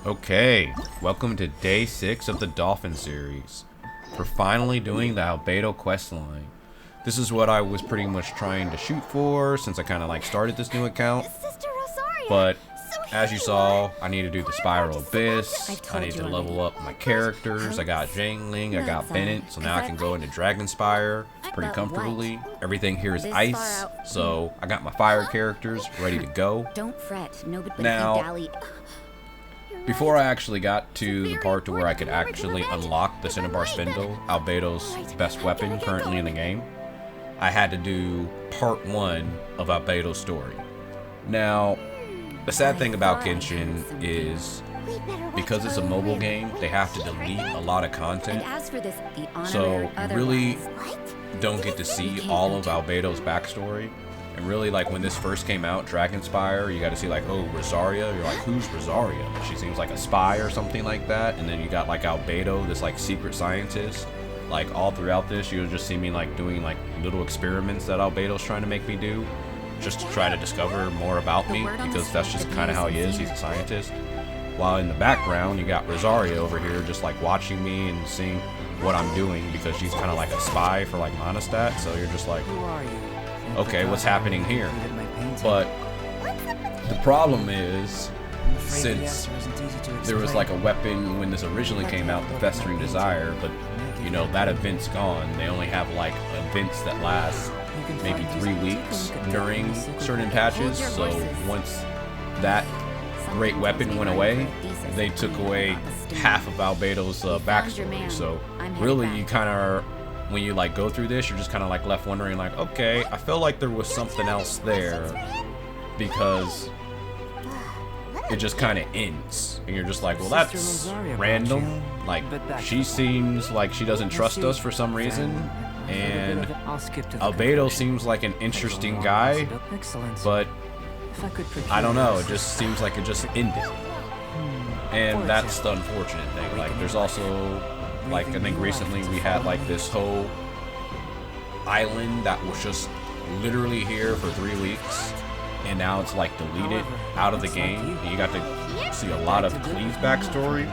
Okay, welcome to day 6 of the Dolphin Series. We're finally doing the Albedo questline. This is what I was pretty much trying to shoot for since I kind of like started this new account. But as you saw, I need to do the Spiral Abyss. I need to level up my characters. I got Jangling, I got Bennett, so now I can go into Dragonspire pretty comfortably. Everything here is ice, so I got my fire characters ready to go. Don't fret, nobody Now, before I actually got to the part to where I could actually unlock the Cinnabar Spindle, Albedo's best weapon currently in the game, I had to do part 1 of Albedo's story. Now, the sad thing about Genshin is, because it's a mobile game, they have to delete a lot of content, so you really don't get to see all of Albedo's backstory. And really, like, when this first came out, Dragonspire, you got to see, like, oh, Rosaria. You're like, who's Rosaria? She seems like a spy or something like that. And then you got, like, Albedo, this, like, secret scientist. Like, all throughout this, you'll just see me, like, doing, like, little experiments that Albedo's trying to make me do, just to try to discover more about me, because that's just kind of how he is. He's a scientist. While in the background, you got Rosaria over here just, like, watching me and seeing what I'm doing, because she's kind of like a spy for, like, Monostat. So you're just like, okay, what's happening here? But the problem is, since there was like a weapon when this originally came out, the Festering Desire, but you know, that event's gone. They only have like events that last maybe 3 weeks during certain patches. So once that great weapon went away, they took away half of Albedo's backstory. So really, you kind of, when you like go through this, you're just kind of like left wondering, like, okay, I feel like there was something else there, because it just kind of ends, and you're just like, well, that's random. Like, she seems like she doesn't trust us for some reason, and Albedo seems like an interesting guy, but I don't know, it just seems like it just ended, and that's the unfortunate thing. Like, there's also, like, I think recently we had like this whole island that was just literally here for 3 weeks, and now it's like deleted out of the game. And you got to see a lot of Cleve's backstory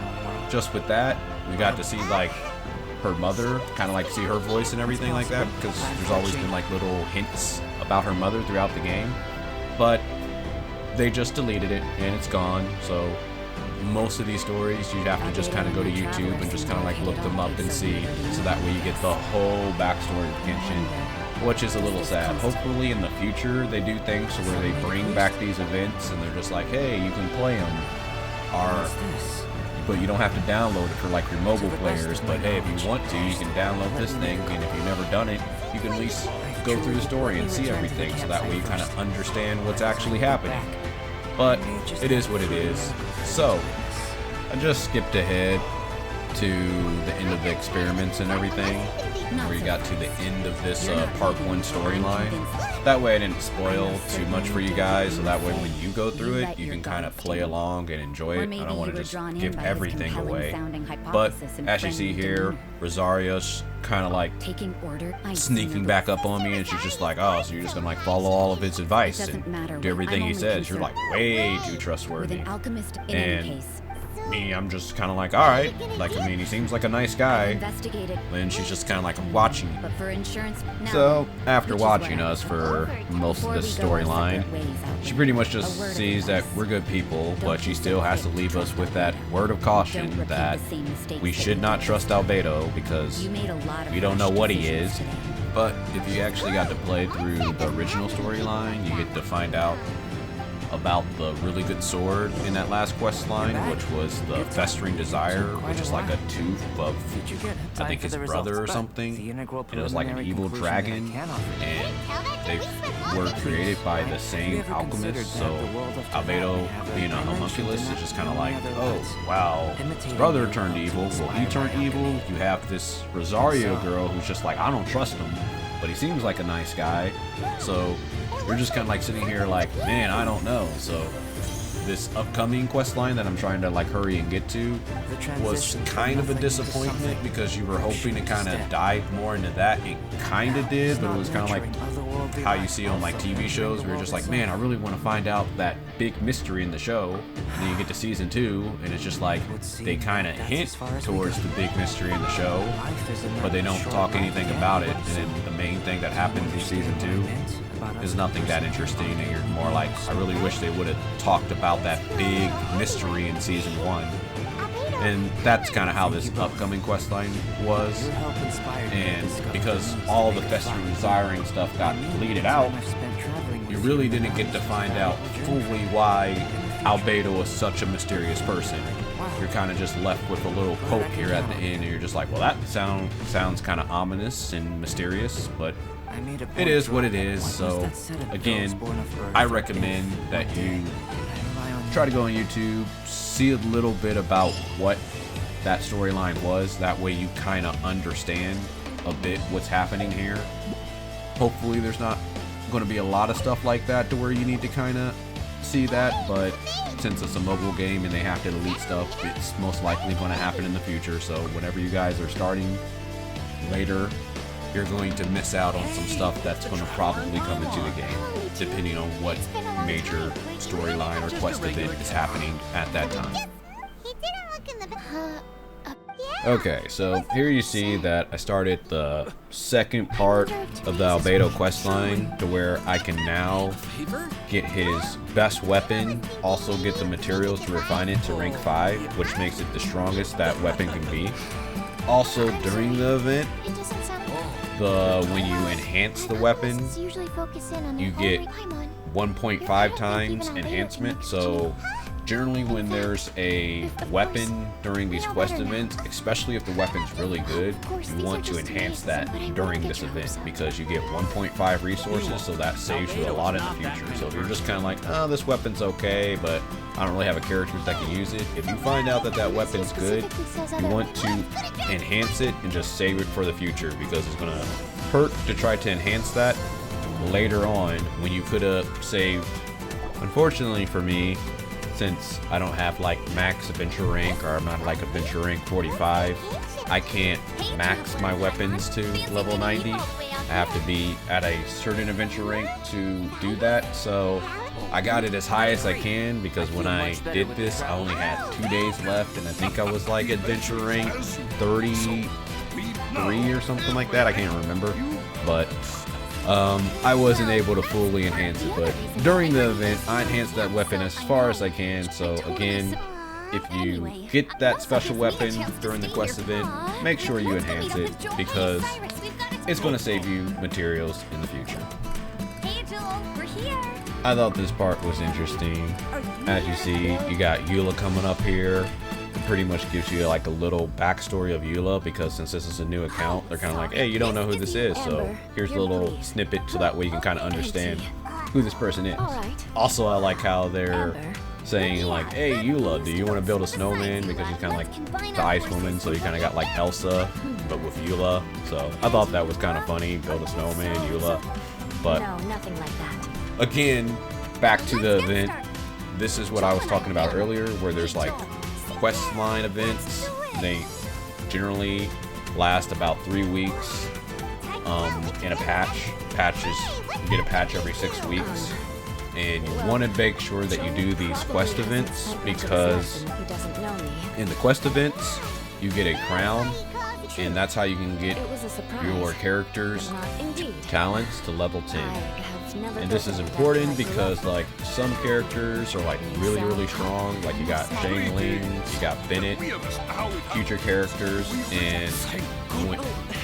just with that. We got to see like her mother, kind of like see her voice and everything like that, because there's always been like little hints about her mother throughout the game, but they just deleted it and it's gone. So most of these stories, you'd have to just kind of go to YouTube and just kind of like look them up and see, so that way you get the whole backstory of Genshin, which is a little sad. Hopefully in the future they do things so where they bring back these events and they're just like, hey, you can play them, but you don't have to download it for like your mobile players. But hey, if you want to, you can download this thing, and if you've never done it, you can at least go through the story and see everything, so that way you kind of understand what's actually happening. But it is what it is. So I just skipped ahead to the end of the experiments and everything, where you got to the end of this part 1 storyline. That way I didn't spoil too much for you guys, so that way when you go through it, you can kind of play along and enjoy it. I don't want to just give everything away. But as you see here, Rosaria's kind of like sneaking back up on me, and she's just like, oh, so you're just gonna like follow all of his advice and do everything he says. You're like way too trustworthy. And me, I'm just kind of like, all right, like, I mean, he seems like a nice guy. And she's just kind of like, I'm watching you. So after watching us for most of this storyline, she pretty much just sees that we're good people, but she still has to leave us with that word of caution that we should not trust Albedo, because you don't know what he is. But if you actually got to play through the original storyline, you get to find out about the really good sword in that last quest line, which was the Festering Desire, which is like a tooth of, I think, his brother or something, and it was like an evil dragon, and they were created by the same alchemist. So Albedo, being a homunculus, is just kind of like, oh wow, his brother turned evil, well, he turned evil. You have this Rosario girl who's just like, I don't trust him, but he seems like a nice guy. So we're just kind of like sitting here like, man, I don't know. So this upcoming quest line that I'm trying to like hurry and get to was kind of a disappointment, because you were hoping to kind of dive more into that. It kind of did, but it was kind of like, how you see on like TV shows where you're just like, man, I really want to find out that big mystery in the show. And then you get to season 2 and it's just like they kind of hint towards the big mystery in the show, but they don't talk anything about it. And then the main thing that happens in season 2 is nothing that interesting, and you're more like, I really wish they would have talked about that big mystery in season 1. And that's kind of how this upcoming questline was. And because all the festering desiring stuff got deleted out, you really didn't get to find out fully why Albedo is such a mysterious person. You're kind of just left with a little hope here at the end, and you're just like, well, that sounds kind of ominous and mysterious, but it is what it is. So again, I recommend that you try to go on YouTube, see a little bit about what that storyline was. That way you kind of understand a bit what's happening here. Hopefully there's not going to be a lot of stuff like that to where you need to kind of see that, but since it's a mobile game and they have to delete stuff, it's most likely going to happen in the future. So whenever you guys are starting later, you're going to miss out on some stuff that's going to probably come into the game, depending on what major storyline or quest event is happening at that time. Okay, so here you see that I started the second part of the Albedo questline to where I can now get his best weapon, also get the materials to refine it to rank 5, which makes it the strongest that weapon can be. Also, during the event, when you enhance the weapon, you get 1.5 times enhancement. So generally when there's a weapon during these quest events, especially if the weapon's really good, you want to enhance that during this event because you get 1.5 resources, so that saves you a lot in the future. So if you're just kind of like, oh, this weapon's okay, but I don't really have a character that can use it, if you find out that that weapon's good, you want to enhance it and just save it for the future, because it's going to hurt to try to enhance that later on when you could have saved. Unfortunately for me, since I don't have like max adventure rank, or I'm not like adventure rank 45, I can't max my weapons to level 90. I have to be at a certain adventure rank to do that. So I got it as high as I can, because when I did this, I only had 2 days left, and I think I was like adventure rank 33 or something like that. I can't remember, but I wasn't able to fully enhance it. But during the event, I enhanced that weapon as far as I can. So again, if you get that special weapon during the quest event, make sure you enhance it, because it's going to save you materials in the future. I thought this part was interesting. As you see, you got Eula coming up here. It pretty much gives you like a little backstory of Eula, because since this is a new account, they're kind of like, hey, you don't know who this is, so here's a little snippet so that way you can kind of understand who this person is. Also, I like how they're saying like, hey, Eula, do you want to build a snowman? Because she's kind of like the ice woman, so you kind of got like Elsa, but with Eula. So I thought that was kind of funny, build a snowman, Eula. But again, back to the event. This is what I was talking about earlier, where there's like quest line events. They generally last about 3 weeks in a patch. You get a patch every 6 weeks, and you want to make sure that you do these quest events, because in the quest events you get a crown, and that's how you can get your character's talents to level 10. And this is important because like some characters are like really strong, like you got Shangling, you got Bennett, future characters, and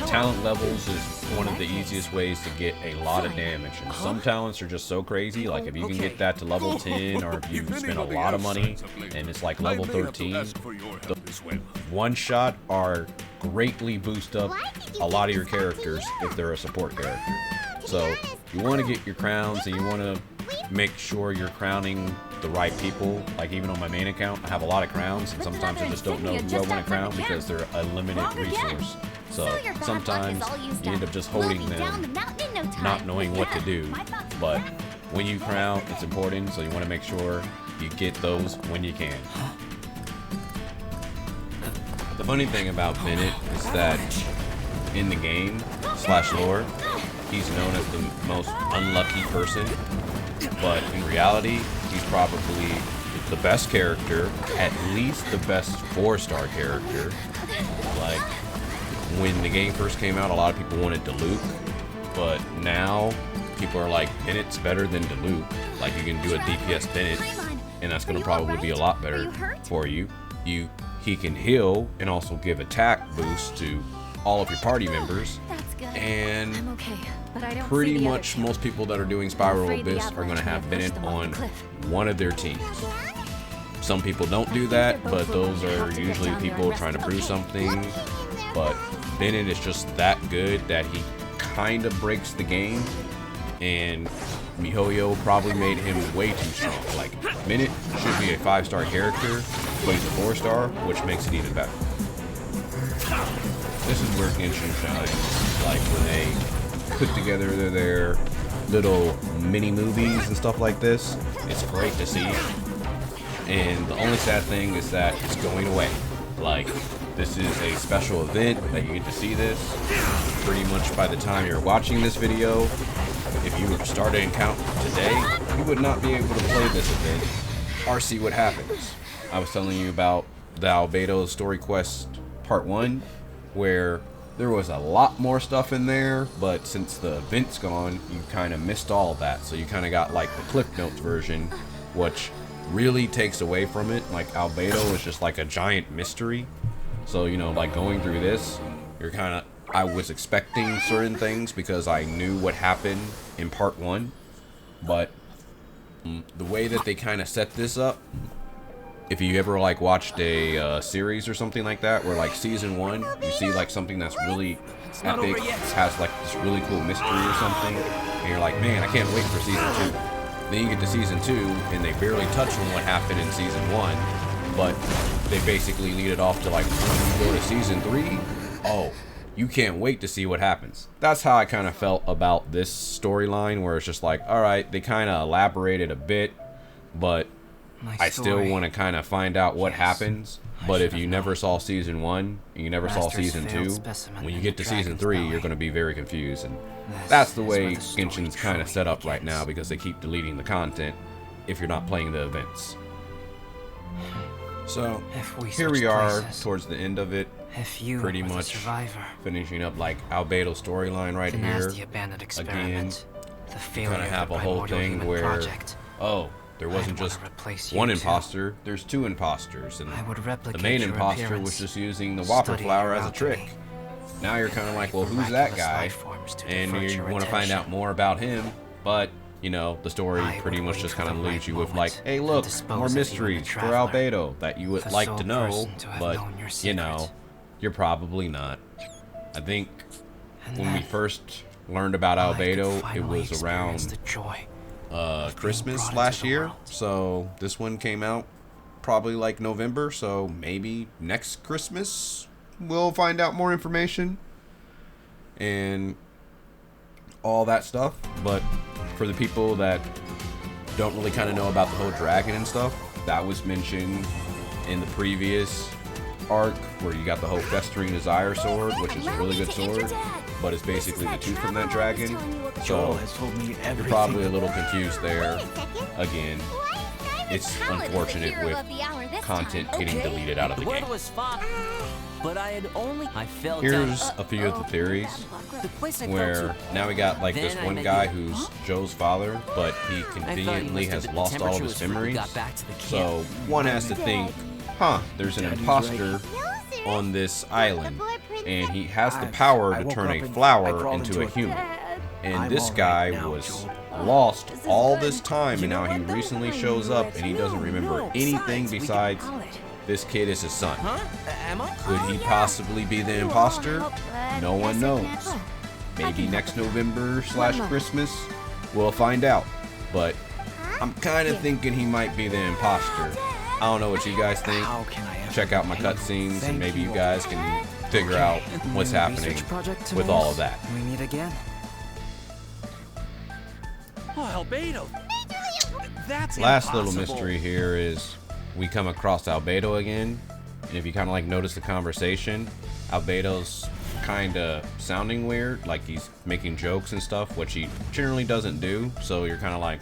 talent levels is one of the easiest ways to get a lot of damage. And some talents are just so crazy, like if you can get that to level 10, or if you spend a lot of money and it's like level 13, the one shot are greatly boost up a lot of your characters if they're a support character. So you want to get your crowns, and you want to make sure you're crowning the right people. Like even on my main account, I have a lot of crowns, and sometimes I just don't know who I want to crown because they're a limited resource. So sometimes you end up just holding them, not knowing what to do. But when you crown, it's important, so you want to make sure you get those when you can. The funny thing about Bennett is that in the game /lore, he's known as the most unlucky person, but in reality, he's probably the best character, at least the best 4-star character. Like, when the game first came out, a lot of people wanted Diluc, but now people are like, Bennett's better than Diluc. Like, you can do a DPS Bennett, and that's going to probably be a lot better for you. He can heal and also give attack boosts to all of your party members, and pretty much most people that are doing Spiral Abyss are going to have Bennett on one of their teams. Some people don't do that, but those are usually people trying to prove something. But Bennett is just that good that he kind of breaks the game, and MiHoYo probably made him way too strong. Like, Bennett should be a 5-star character, but he's a 4-star, which makes it even better. This is where Genshin shines. Like, when they put together their little mini movies and stuff like this, it's great to see. And the only sad thing is that it's going away. Like, this is a special event that you get to see this. Pretty much by the time you're watching this video, if you were to start an account today, you would not be able to play this event or see what happens. I was telling you about the Albedo Story Quest Part 1, where there was a lot more stuff in there, but since the event's gone, you kind of missed all of that. So you kind of got like the Cliff Notes version, which really takes away from it. Like, Albedo is just like a giant mystery. So, you know, like going through this, you're kind of, I was expecting certain things because I knew what happened in Part 1, but the way that they kind of set this up, if you ever like watched a series or something like that, where like season 1, you see like something that's really epic, has like this really cool mystery or something, and you're like, man, I can't wait for season 2. Then you get to season 2, and they barely touch on what happened in season 1, but they basically lead it off to like, when you go to season 3, oh, you can't wait to see what happens. That's how I kind of felt about this storyline, where it's just like, alright, they kind of elaborated a bit, but I still want to kind of find out what happens. But if you never saw season 1, and you never saw season 2, when you get to season 3, you're going to be very confused. And that's the way Genshin's kind of set up right now, because they keep deleting the content if you're not playing the events. So, here we are towards the end of it. Pretty much finishing up like Albedo's storyline right here. Again, you kind of have a whole thing where, oh, there wasn't just one imposter, there's 2 imposters, and the main imposter was just using the Whopper Flower as a trick. Now you're kind of like, well, who's that guy? And you want to find out more about him, but, you know, the story pretty much just kind of leaves you with like, hey, look, more mysteries for Albedo that you would like to know, but, you know, you're probably not. I think when we first learned about Albedo, it was around Christmas last year, so this one came out probably like November, so maybe next Christmas we'll find out more information and all that stuff. But for the people that don't really kind of know about the whole dragon and stuff, that was mentioned in the previous arc, where you got the whole Festering Desire sword, which is a really good sword, but it's basically the tooth from that dragon. So you're probably a little confused there. Again, it's unfortunate with content getting deleted out of the game. Here's a few of the theories, where now we got like this one guy who's Joe's father, but he conveniently has lost all of his memories. So one has to think, there's an imposter on this island, and he has the power to turn a flower into a human. And this guy was lost all this time, and now he recently shows up, and he doesn't remember anything besides this kid is his son. Could he possibly be the imposter? No one knows. Maybe next November/Christmas, we'll find out. But I'm kind of thinking he might be the imposter. I don't know what you guys think. Check out my cutscenes, and maybe you guys can figure out what's happening with all of that. We meet again. Oh, Albedo. That's last little mystery here is we come across Albedo again, and if you kind of like notice the conversation, Albedo's kind of sounding weird, like he's making jokes and stuff, which he generally doesn't do. So you're kind of like,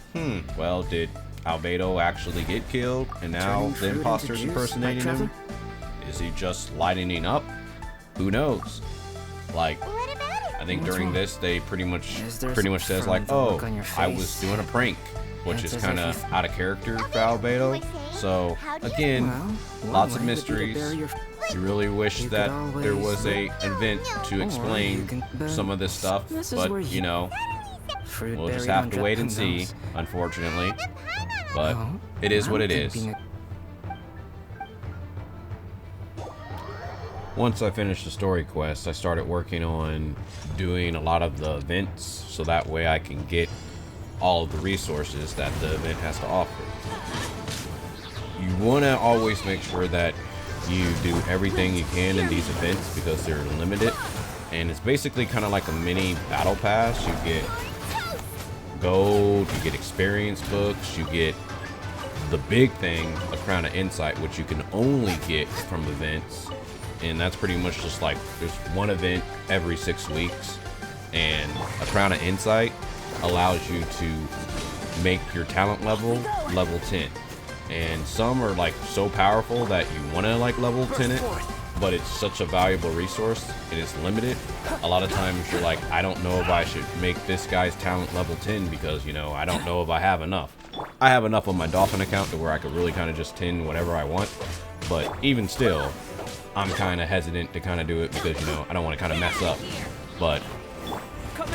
well, did Albedo actually get killed and now the imposter's impersonating him? Is he just lightening up? Who knows? Like, I think during this they pretty much says like, oh, I was doing a prank, which is kind of out of character for Albedo. So again, lots of mysteries. You really wish that there was a event to explain some of this stuff, but you know, we'll just have to wait and see, unfortunately. But it is what it is. Once I finished the story quest, I started working on doing a lot of the events, so that way I can get all of the resources that the event has to offer. You want to always make sure that you do everything you can in these events because they're limited, and it's basically kind of like a mini battle pass. You get gold, you get experience books, you get the big thing, a crown of insight, which you can only get from events, and that's pretty much just like there's one event every 6 weeks, and a crown of insight allows you to make your talent level 10. And some are like so powerful that you want to like level 10 it, but it's such a valuable resource and it's limited. A lot of times you're like, I don't know if I should make this guy's talent level 10 because, you know, I don't know if I have enough. I have enough on my Dolphin account to where I could really kind of just 10 whatever I want, but even still, I'm kind of hesitant to kind of do it because, you know, I don't want to kind of mess up. But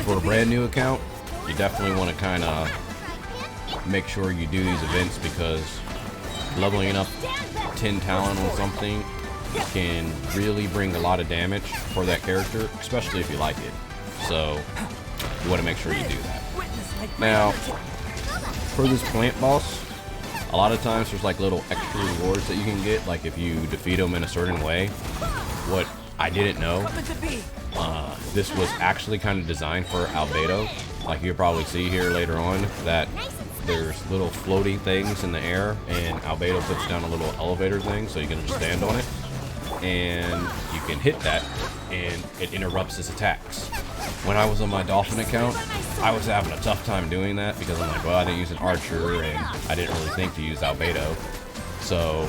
for a brand new account, you definitely want to kind of make sure you do these events because leveling up 10 talent on something can really bring a lot of damage for that character, especially if you like it. So you want to make sure you do that. Now, for this plant boss, a lot of times there's like little extra rewards that you can get, like if you defeat them in a certain way. What I didn't know, this was actually kind of designed for Albedo. Like you'll probably see here later on that there's little floating things in the air, and Albedo puts down a little elevator thing so you can just stand on it, and you can hit that and it interrupts his attacks. When I was on my Dolphin account, I was having a tough time doing that because I'm like, well, I didn't use an archer and I didn't really think to use Albedo, so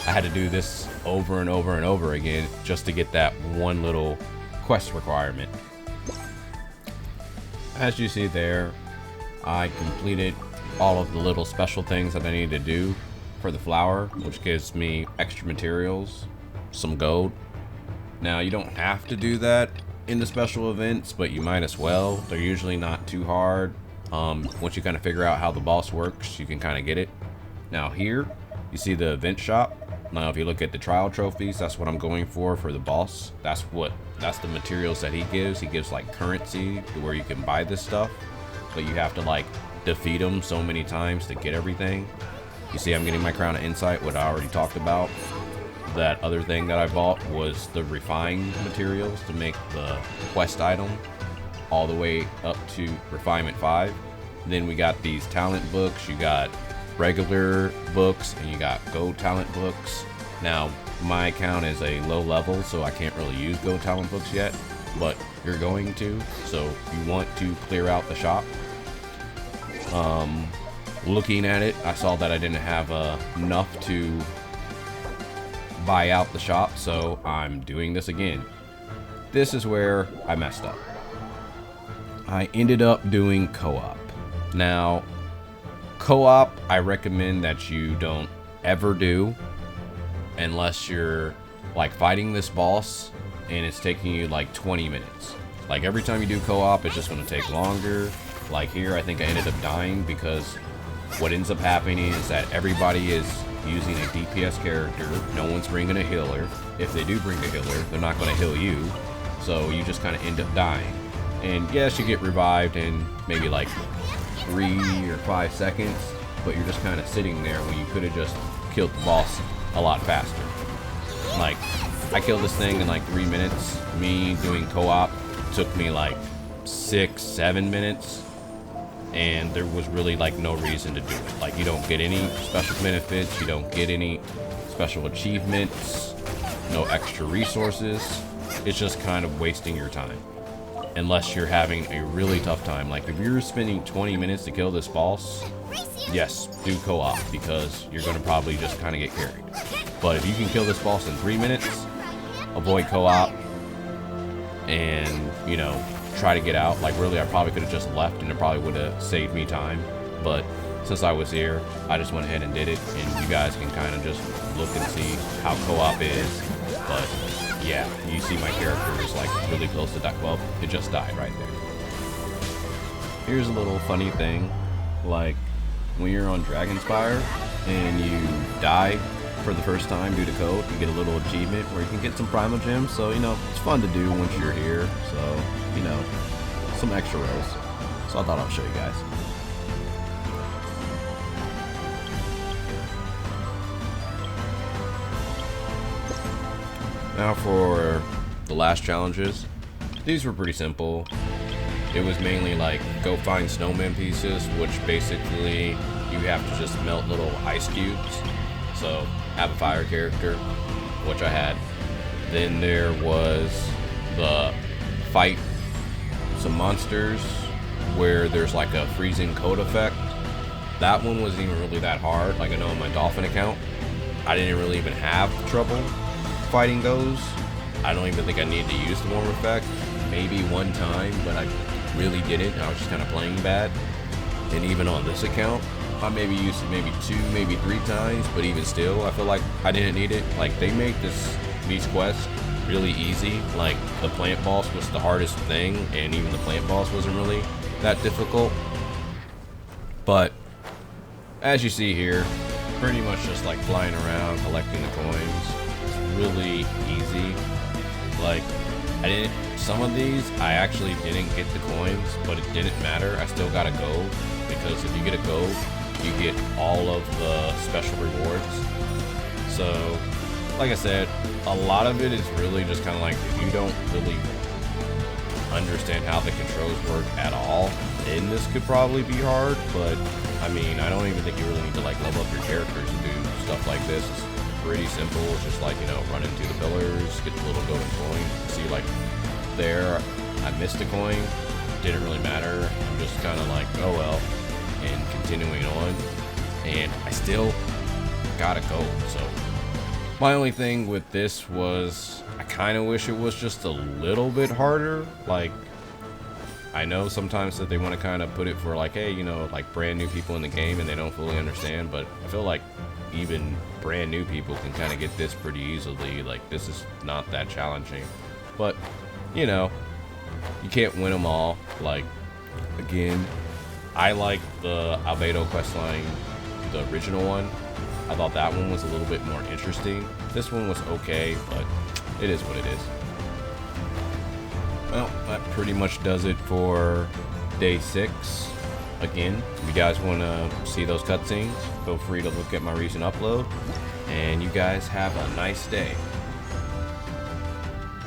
I had to do this over and over and over again just to get that one little quest requirement. As you see there, I completed all of the little special things that I need to do for the flower, which gives me extra materials, some gold. Now, you don't have to do that in the special events, but you might as well. They're usually not too hard. Once you kind of figure out how the boss works, you can kind of get it. Now here, you see the event shop. Now, if you look at the trial trophies, that's what I'm going for the boss. That's the materials that he gives. He gives like currency to where you can buy this stuff, but you have to like defeat him so many times to get everything. You see I'm getting my crown of insight, what I already talked about. That other thing that I bought was the refined materials to make the quest item all the way up to refinement 5. Then we got these talent books, you got regular books, and you got gold talent books. Now my account is a low level, so I can't really use gold talent books yet, but you're going to, so you want to clear out the shop. Looking at it, I saw that I didn't have enough to buy out the shop, so I'm doing this again. This is where I messed up. I ended up doing co-op. Now, co-op, I recommend that you don't ever do unless you're like fighting this boss and it's taking you like 20 minutes. Like every time you do co-op, it's just going to take longer. Like here, I think I ended up dying because what ends up happening is that everybody is using a DPS character. No one's bringing a healer. If they do bring a healer, they're not going to heal you. So you just kind of end up dying. And yes, you get revived in maybe like 3 or 5 seconds, but you're just kind of sitting there when you could have just killed the boss a lot faster. Like, I killed this thing in like 3 minutes. Me doing co-op took me like 6-7 minutes. And there was really like no reason to do it. Like, you don't get any special benefits, you don't get any special achievements, no extra resources. it's just kind of wasting your time. Unless you're having a really tough time. Like, if you're spending 20 minutes to kill this boss, yes, do co-op, because you're going to probably just kind of get carried. But if you can kill this boss in 3 minutes, avoid co-op, and, you know, try to get out. Like, really, I probably could have just left, and it probably would have saved me time. But since I was here, I just went ahead and did it, and you guys can kind of just look and see how co-op is. But yeah, you see my character is like really close to die. Well, it just died right there. Here's a little funny thing, like when you're on Dragonspire and you die for the first time due to code, you get a little achievement where you can get some primogems. So, you know, it's fun to do once you're here. So, you know, some extra rolls. So I thought I'll show you guys. Now for the last challenges, these were pretty simple. It was mainly like go find snowman pieces, which basically you have to just melt little ice cubes. So have a fire character, which I had. Then there was the fight some monsters where there's like a freezing code effect. That one wasn't even really that hard. Like I know on my Dolphin account, I didn't really even have trouble fighting those. I don't even think I needed to use the warm effect. Maybe one time, but I really didn't. I was just kind of playing bad. And even on this account, I maybe used it maybe 2, maybe 3 times, but even still, I feel like I didn't need it. Like, they make these quests really easy. Like, the plant boss was the hardest thing, and even the plant boss wasn't really that difficult. But as you see here, pretty much just like flying around, collecting the coins. Really easy. Like, some of these I actually didn't get the coins, but it didn't matter. I still got a gold, because if you get a gold, you get all of the special rewards. So, like I said, a lot of it is really just kind of like, if you don't really understand how the controls work at all, then this could probably be hard. But I mean, I don't even think you really need to like level up your characters and do stuff like this. It's pretty simple. It's just like, you know, run into the pillars, get the little golden coin. See, like there, I missed a coin. Didn't really matter. I'm just kind of like, oh well, and continuing on. And I still got a gold. So my only thing with this was, I kind of wish it was just a little bit harder. Like, I know sometimes that they want to kind of put it for like, hey, you know, like brand new people in the game and they don't fully understand, but I feel like even brand new people can kind of get this pretty easily. Like, this is not that challenging, but you know, you can't win them all. Like, again, I like the Albedo questline, the original one. I thought that one was a little bit more interesting. This one was okay, but it is what it is. Well, that pretty much does it for day 6. Again, if you guys want to see those cutscenes, feel free to look at my recent upload. And you guys have a nice day.